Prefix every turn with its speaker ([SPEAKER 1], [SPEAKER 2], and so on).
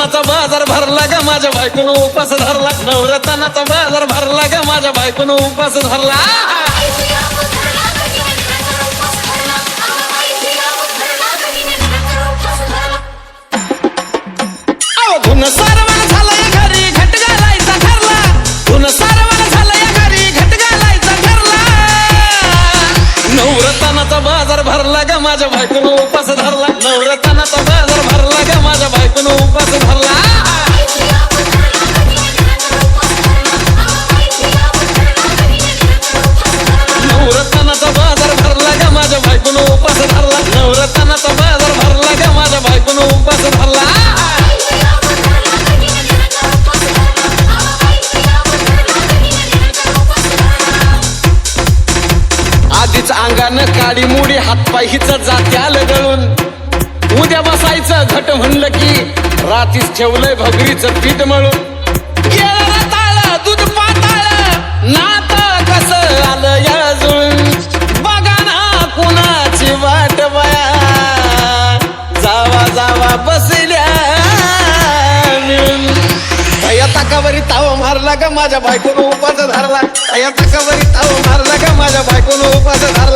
[SPEAKER 1] नवरत्नाचा बाजार भरला ग माझ्या बायकोनं उपास धरला नवरत्नाचा बाजार भरला ग माझ्या बायकोनं उपास धरला धुन सारवण झालंय घरी घट घालायचा ठरला धुन सारवण झालंय घरी घट घालायचा ठरला नवरत्नाचा बाजार भरला ग माझ्या बायकोनं उपास धरला नवरत्नाचा बाजार भरला ग माझ्या बायकोनं उपास धरला नवरत्नाचा बाजार भरला ग माझ्या बायकोनं उपास धरला नवरत्नाचा बाजार भरला ग माझ्या बायकोनं उपास धरला आधीच अंगानं काडी मुडी हातपाय हिच जात्याल गळून उद्या बसायचं घट म्हणलं की रातीच ठेवलंय भगरीचं पीठ मळून गेलं ताळ दूध पाताळ नात कसं आलं या जुळून बघा ना कुणाची वाट बया जावा जावा बसल्या मिळून या ताकावरी ताव मारला ग माझ्या बायकोनं उपास धरला या ताकावरी ताव मारला ग माझ्या बायकोनं उपास धरला